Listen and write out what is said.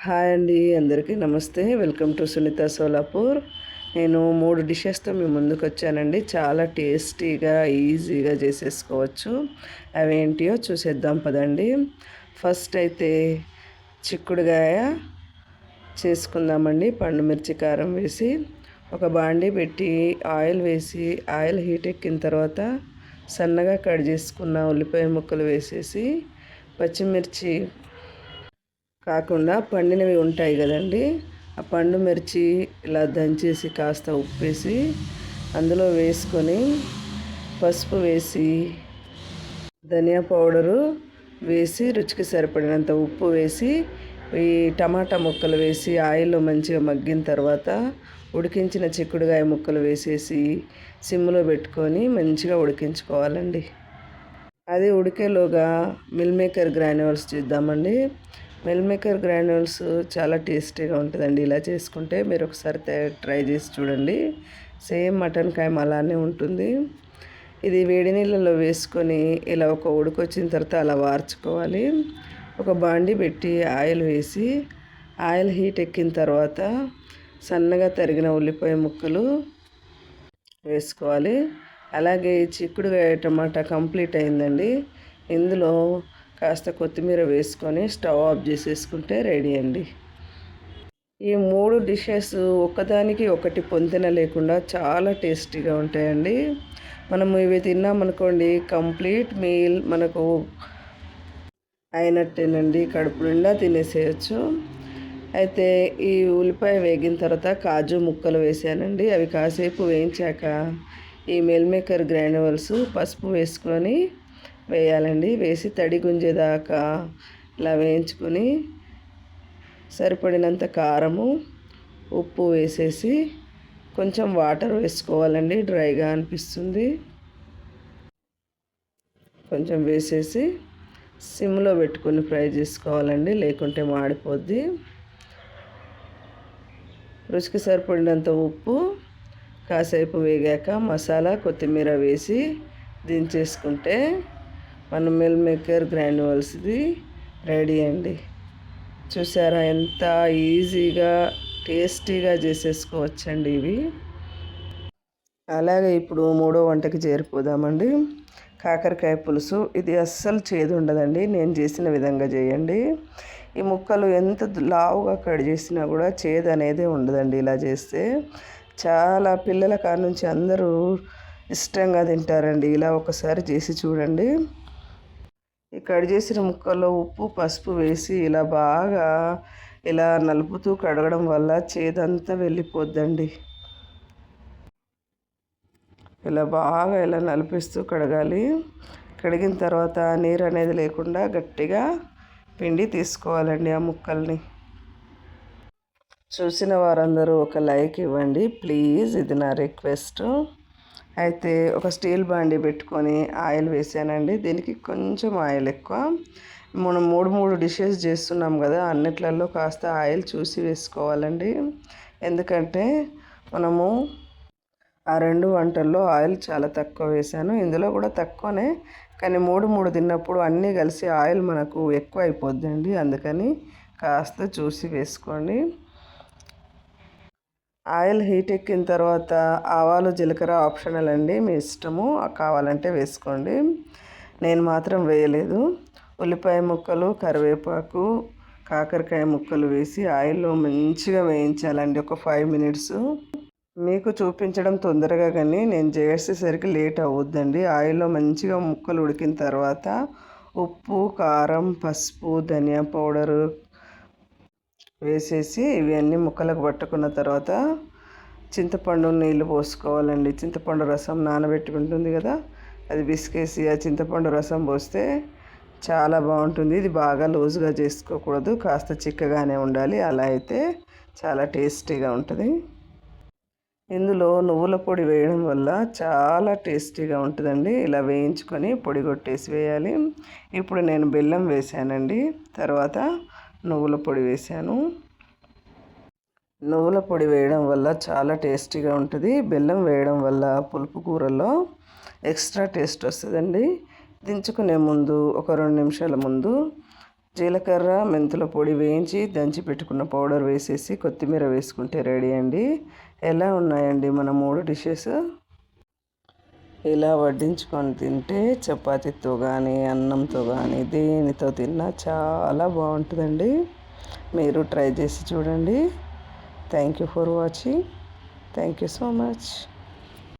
Hi అండి, అందరికీ నమస్తే. Welcome to Sunitha Solapur. నేను 3 డిషెస్తో మీ ముందుకు వచ్చానండి. చాలా టేస్టీగా ఈజీగా చేసేసుకోవచ్చు. అవేంటియో చూసేద్దాం పదండి. ఫస్ట్ అయితే చిక్కుడుగాయ చేసుకుందామండి. పండు మిర్చి కారం వేసి ఒక బాండీ పెట్టి ఆయిల్ వేసి ఆయిల్ హీట్ ఎక్కిన తర్వాత సన్నగా కట్ చేసుకున్న ఉల్లిపాయ ముక్కలు వేసేసి పచ్చిమిర్చి కాకుండా పండినవి ఉంటాయి కదండి, ఆ పండు మిర్చి ఇలా దంచేసి కాస్త ఉప్పేసి అందులో వేసుకొని పసుపు వేసి ధనియా పౌడరు వేసి రుచికి సరిపడినంత ఉప్పు వేసి ఈ టమాటా ముక్కలు వేసి ఆయిల్లో మంచిగా మగ్గిన తర్వాత ఉడికించిన చిక్కుడుగాయ ముక్కలు వేసేసి సిమ్లో పెట్టుకొని మంచిగా ఉడికించుకోవాలండి. అది ఉడికేలోగా మిల్ మేకర్ గ్రాన్యూల్స్ చేద్దామండి. మిల్ మేకర్ గ్రాన్యూల్స్ చాలా టేస్టీగా ఉంటుందండి. ఇలా చేసుకుంటే మీరు ఒకసారి ట్రై చేసి చూడండి. సేమ్ మటన్ కాయం అలానే ఉంటుంది. ఇది వేడి నీళ్ళలో వేసుకొని ఇలా ఒక ఉడికొచ్చిన తర్వాత అలా వార్చుకోవాలి. ఒక బాండి పెట్టి ఆయిల్ వేసి ఆయిల్ హీట్ ఎక్కిన తర్వాత సన్నగా తరిగిన ఉల్లిపాయ ముక్కలు వేసుకోవాలి. అలాగే చిక్కుడుకాయ టమాటా కంప్లీట్ అయిందండి. ఇందులో కాస్త కొత్తిమీర వేసుకొని స్టవ్ ఆఫ్ చేసేసుకుంటే రెడీ అండి. ఈ 3 డిషెస్ ఒకదానికి ఒకటి పొంతన లేకుండా చాలా టేస్టీగా ఉంటాయండి. మనము ఇవి తిన్నామనుకోండి, కంప్లీట్ మీల్ మనకు అయినట్టేనండి. కడుపు నిండా తినేసేయచ్చు. అయితే ఈ ఉల్లిపాయ వేగిన తర్వాత కాజు ముక్కలు వేసానండి. అవి కాసేపు వేయించాక ఈ మిల్ మేకర్ గ్రాన్యూల్స్ పసుపు వేసుకొని వేయాలండి. వేసి తడి గుంజేదాకా ఇలా వేయించుకొని సరిపడినంత కారము ఉప్పు వేసేసి కొంచెం వాటర్ వేసుకోవాలండి. డ్రైగా అనిపిస్తుంది. కొంచెం వేసేసి సిమ్లో పెట్టుకొని ఫ్రై చేసుకోవాలండి, లేకుంటే మాడిపోద్ది. రుచికి సరిపడినంత ఉప్పు కాసేపు వేగాక మసాలా కొత్తిమీర వేసి దించేసుకుంటే మన మిల్ మేకర్ గ్రాన్యూల్స్ది రెడీ అండి. చూసారా ఎంత ఈజీగా టేస్టీగా చేసేసుకోవచ్చండి ఇవి. అలాగే ఇప్పుడు 3వ వంటకి చేరిపోదామండి. కాకరకాయ పులుసు. ఇది అస్సలు చేదు ఉండదండి. నేను చేసిన విధంగా చేయండి. ఈ ముక్కలు ఎంత లావుగా కట్ చేసినా కూడా చేదు అనేదే ఉండదండి ఇలా చేస్తే. చాలా పిల్లల కాడ నుంచి అందరూ ఇష్టంగా తింటారండి. ఇలా ఒకసారి చేసి చూడండి. ఈ కట్ చేసిన ముక్కల్లో ఉప్పు పసుపు వేసి ఇలా బాగా ఇలా నలుపుతూ కడగడం వల్ల చేదంతా వెళ్ళిపోద్దండి. ఇలా బాగా ఇలా నలిపిస్తూ కడగాలి. కడిగిన తర్వాత నీరు అనేది లేకుండా గట్టిగా పిండి తీసుకోవాలండి ఆ ముక్కల్ని. చూసిన వారందరూ ఒక లైక్ ఇవ్వండి ప్లీజ్, ఇది నా రిక్వెస్ట్. అయితే ఒక స్టీల్ బాండీ పెట్టుకొని ఆయిల్ వేసానండి. దీనికి కొంచెం ఆయిల్ ఎక్కువ. మనం 3 డిషెస్ చేస్తున్నాం కదా, అన్నిట్లలో కాస్త ఆయిల్ చూసి వేసుకోవాలండి. ఎందుకంటే మనము ఆ 2 వంటల్లో ఆయిల్ చాలా తక్కువ వేసాను. ఇందులో కూడా తక్కువనే, కానీ 3 తిన్నప్పుడు అన్నీ కలిసి ఆయిల్ మనకు ఎక్కువ అయిపోద్దండి. అందుకని కాస్త చూసి వేసుకోండి. ఆయిల్ హీట్ ఎక్కిన తర్వాత ఆవాలు జీలకర్ర ఆప్షనల్ అండి, మీ ఇష్టము, కావాలంటే వేసుకోండి. నేను మాత్రం వేయలేదు. ఉల్లిపాయ ముక్కలు కరివేపాకు కాకరకాయ ముక్కలు వేసి ఆయిల్లో మంచిగా వేయించాలండి ఒక 5 మినిట్స్. మీకు చూపించడం తొందరగా కానీ నేను చేసేసరికి లేట్ అవుద్దండి. ఆయిల్లో మంచిగా ముక్కలు ఉడికిన తర్వాత ఉప్పు కారం పసుపు ధనియా పౌడరు వేసేసి ఇవన్నీ ముక్కలకు పట్టుకున్న తర్వాత చింతపండు నీళ్ళు పోసుకోవాలండి. చింతపండు రసం నానబెట్టి ఉంటుంది కదా, అది విసికేసి ఆ చింతపండు రసం పోస్తే చాలా బాగుంటుంది. ఇది బాగా లూజుగా చేసుకోకూడదు, కాస్త చిక్కగానే ఉండాలి. అలా అయితే చాలా టేస్టీగా ఉంటుంది. ఇందులో నువ్వుల పొడి వేయడం వల్ల చాలా టేస్టీగా ఉంటుందండి. ఇలా వేయించుకొని పొడి కొట్టేసి వేయాలి. ఇప్పుడు నేను బెల్లం వేసానండి, తర్వాత నువ్వుల పొడి వేసాను. నువ్వుల పొడి వేయడం వల్ల చాలా టేస్టీగా ఉంటుంది. బెల్లం వేయడం వల్ల పులుపు కూరలో ఎక్స్ట్రా టేస్ట్ వస్తుందండి. దించుకునే ముందు ఒక 2 నిమిషాల ముందు జీలకర్ర మెంతుల పొడి వేయించి దంచి పెట్టుకున్న పౌడర్ వేసేసి కొత్తిమీర వేసుకుంటే రెడీ అండి. ఎలా ఉన్నాయండి మన 3 డిషెస్? ఇలా వడ్డించుకొని తింటే చపాతీతో కానీ అన్నంతో కానీ దేనితో తిన్నా చాలా బాగుంటుందండి. మీరు ట్రై చేసి చూడండి. Thank you for watching. Thank you so much.